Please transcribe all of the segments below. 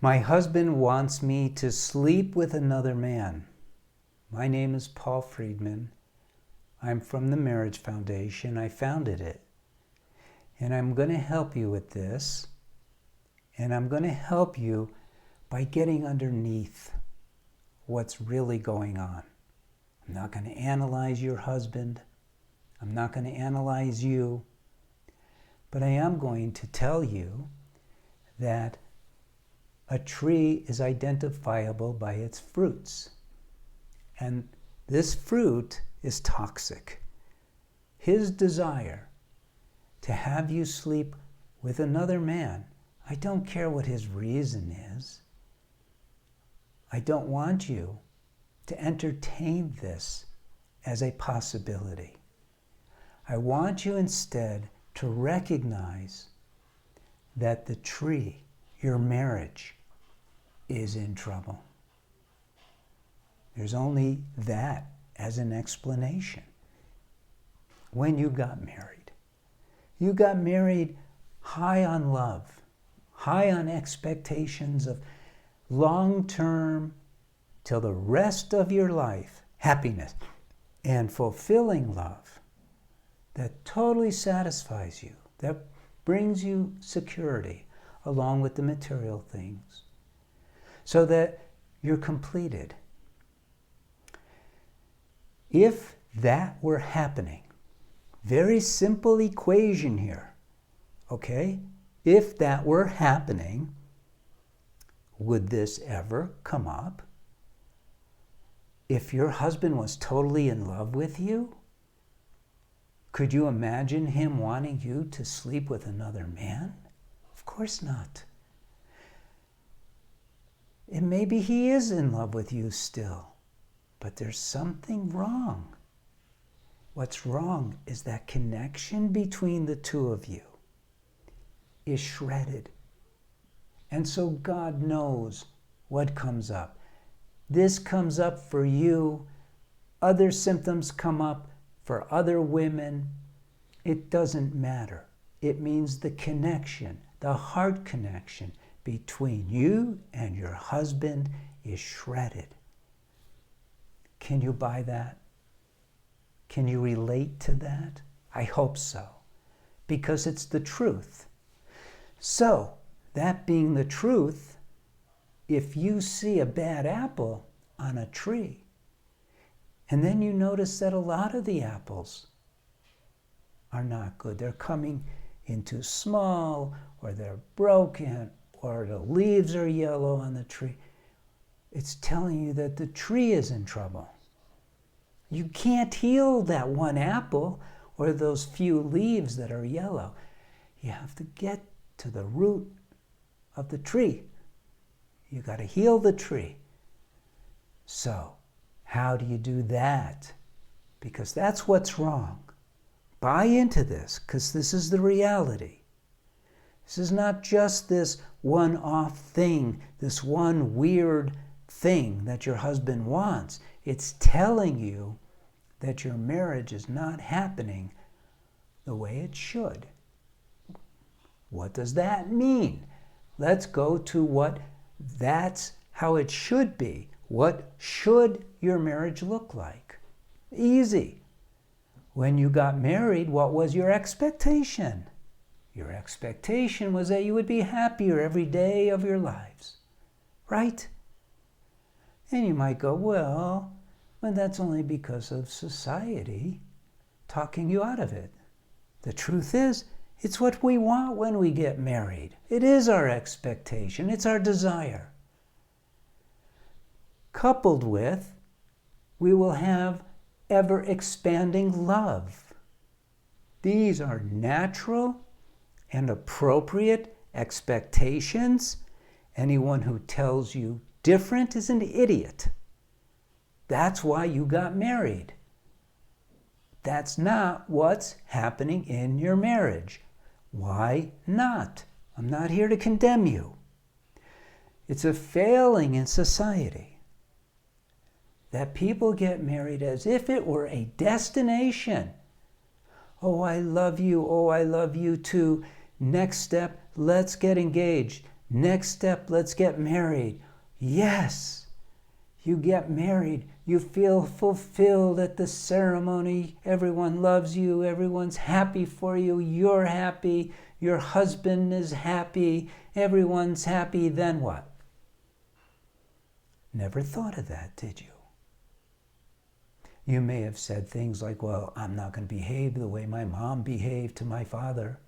My husband wants me to sleep with another man. My name is Paul Friedman. I'm from the Marriage Foundation. I founded it. And I'm going to help you with this. And I'm going to help you by getting underneath what's really going on. I'm not going to analyze your husband. I'm not going to analyze you. But I am going to tell you that a tree is identifiable by its fruits. And this fruit is toxic. His desire to have you sleep with another man, I don't care what his reason is. I don't want you to entertain this as a possibility. I want you instead to recognize that the tree, your marriage, is in trouble. There's only that as an explanation. When you got married high on love, high on expectations of long-term, till the rest of your life, happiness and fulfilling love that totally satisfies you, that brings you security along with the material things, so that you're completed. If that were happening, very simple equation here, okay? If that were happening, would this ever come up? If your husband was totally in love with you, could you imagine him wanting you to sleep with another man? Of course not. And maybe he is in love with you still, but there's something wrong. What's wrong is that connection between the two of you is shredded. And so God knows what comes up. This comes up for you. Other symptoms come up for other women. It doesn't matter. It means the connection, the heart connection between you and your husband is shredded. Can you buy that? Can you relate to that? I hope so, because it's the truth. So, that being the truth, if you see a bad apple on a tree, and then you notice that a lot of the apples are not good, they're coming in too small, or they're broken, or the leaves are yellow on the tree, it's telling you that the tree is in trouble. You can't heal that one apple or those few leaves that are yellow. You have to get to the root of the tree. You got to heal the tree. So, how do you do that? Because that's what's wrong. Buy into this, because this is the reality. This is not just this one-off thing, this one weird thing that your husband wants. It's telling you that your marriage is not happening the way it should. What does that mean? Let's go to that's how it should be. What should your marriage look like? Easy. When you got married, what was your expectation? Your expectation was that you would be happier every day of your lives, right? And you might go, well, that's only because of society talking you out of it. The truth is, it's what we want when we get married. It is our expectation. It's our desire. Coupled with, we will have ever-expanding love. These are natural and appropriate expectations. Anyone who tells you different is an idiot. That's why you got married. That's not what's happening in your marriage. Why not? I'm not here to condemn you. It's a failing in society that people get married as if it were a destination. Oh, I love you. Oh, I love you too. Next step, let's get engaged. Next step, let's get married. Yes, you get married. You feel fulfilled at the ceremony. Everyone loves you. Everyone's happy for you. You're happy. Your husband is happy. Everyone's happy. Then what? Never thought of that, did you? You may have said things like, well, I'm not going to behave the way my mom behaved to my father.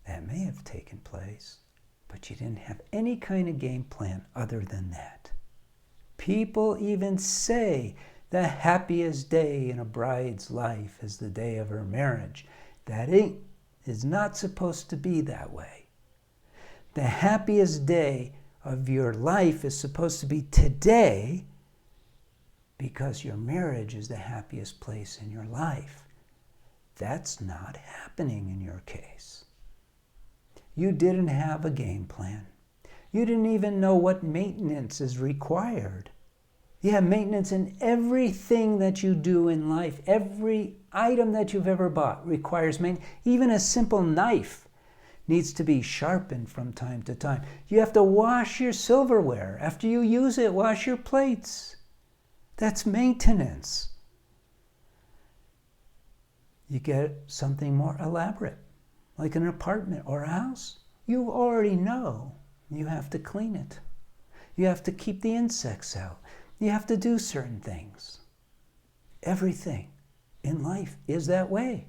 That may have taken place, but you didn't have any kind of game plan other than that. People even say the happiest day in a bride's life is the day of her marriage. That is not supposed to be that way. The happiest day of your life is supposed to be today, because your marriage is the happiest place in your life. That's not happening in your case. You didn't have a game plan. You didn't even know what maintenance is required. You have maintenance in everything that you do in life. Every item that you've ever bought requires maintenance. Even a simple knife needs to be sharpened from time to time. You have to wash your silverware. After you use it, wash your plates. That's maintenance. You get something more elaborate, like an apartment or a house. You already know you have to clean it. You have to keep the insects out. You have to do certain things. Everything in life is that way.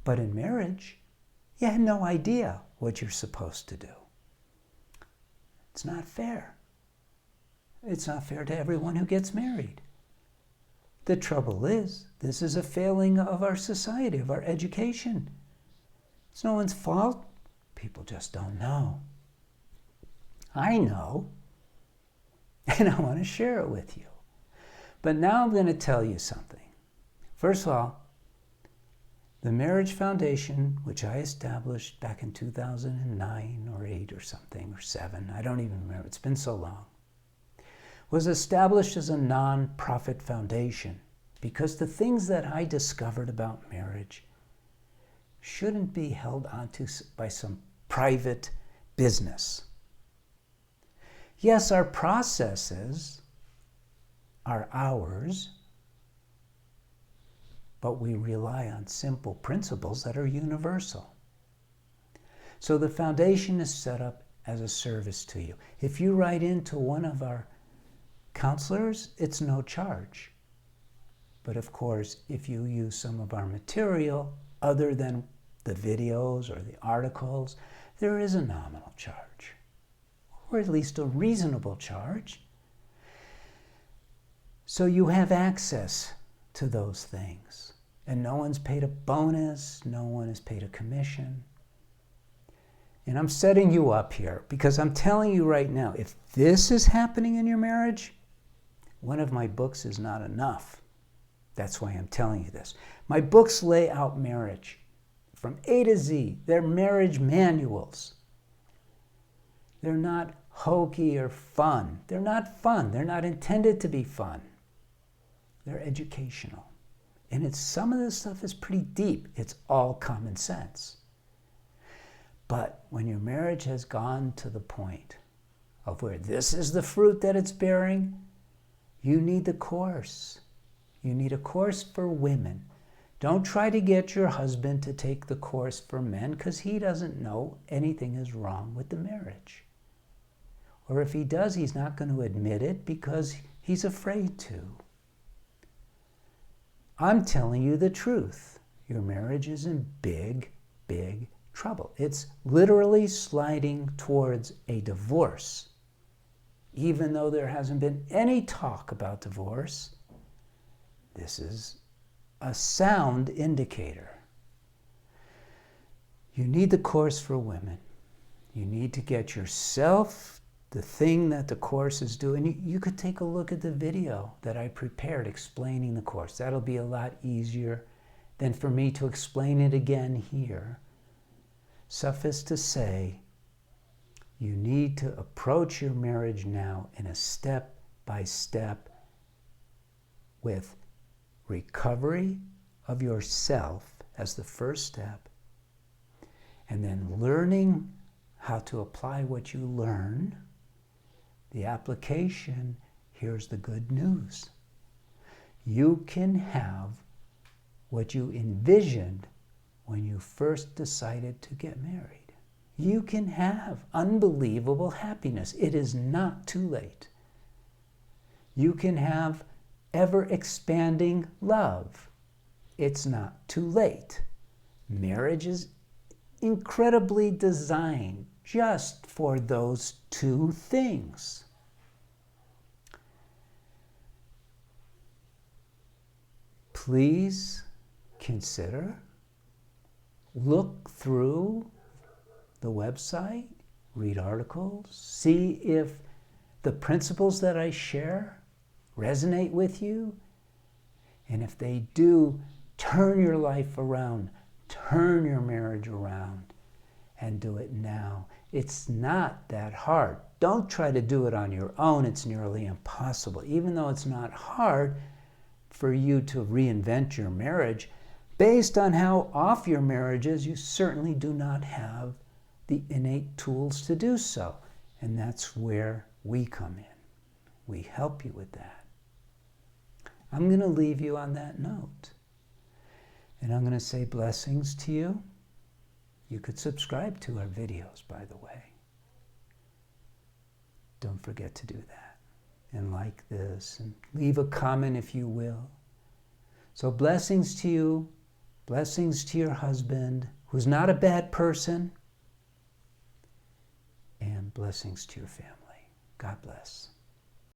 But in marriage, you had no idea what you're supposed to do. It's not fair. It's not fair to everyone who gets married. The trouble is, this is a failing of our society, of our education. It's no one's fault. People just don't know. I know, and I want to share it with you. But now I'm going to tell you something. First of all, the Marriage Foundation, which I established back in 2009 or 8 or something, or 7, I don't even remember, it's been so long, was established as a non-profit foundation because the things that I discovered about marriage shouldn't be held onto by some private business. Yes, our processes are ours, but we rely on simple principles that are universal. So the foundation is set up as a service to you. If you write into one of our counselors, it's no charge. But of course, if you use some of our material other than the videos or the articles, there is a nominal charge, or at least a reasonable charge. So you have access to those things. And no one's paid a bonus, no one is paid a commission. And I'm setting you up here because I'm telling you right now, if this is happening in your marriage, one of my books is not enough. That's why I'm telling you this. My books lay out marriage from A to Z. They're marriage manuals. They're not hokey or fun. They're not fun. They're not intended to be fun. They're educational. And some of this stuff is pretty deep. It's all common sense. But when your marriage has gone to the point of where this is the fruit that it's bearing, you need the course. You need a course for women. Don't try to get your husband to take the course for men because he doesn't know anything is wrong with the marriage. Or if he does, he's not going to admit it because he's afraid to. I'm telling you the truth. Your marriage is in big, big trouble. It's literally sliding towards a divorce. Even though there hasn't been any talk about divorce, this is a sound indicator. You need the course for women. You need to get yourself the thing that the course is doing. You could take a look at the video that I prepared explaining the course. That'll be a lot easier than for me to explain it again here. Suffice to say, you need to approach your marriage now in a step-by-step with recovery of yourself as the first step and then learning how to apply what you learn, the application, here's the good news. You can have what you envisioned when you first decided to get married. You can have unbelievable happiness. It is not too late. You can have ever-expanding love. It's not too late. Marriage is incredibly designed just for those two things. Please consider, look through the website, read articles, see if the principles that I share resonate with you. And if they do, turn your life around, turn your marriage around, and do it now. It's not that hard. Don't try to do it on your own. It's nearly impossible. Even though it's not hard for you to reinvent your marriage, based on how off your marriage is, you certainly do not have the innate tools to do so. And that's where we come in. We help you with that. I'm going to leave you on that note. And I'm going to say blessings to you. You could subscribe to our videos, by the way. Don't forget to do that. And like this, and leave a comment if you will. So blessings to you, blessings to your husband, who's not a bad person, and blessings to your family. God bless.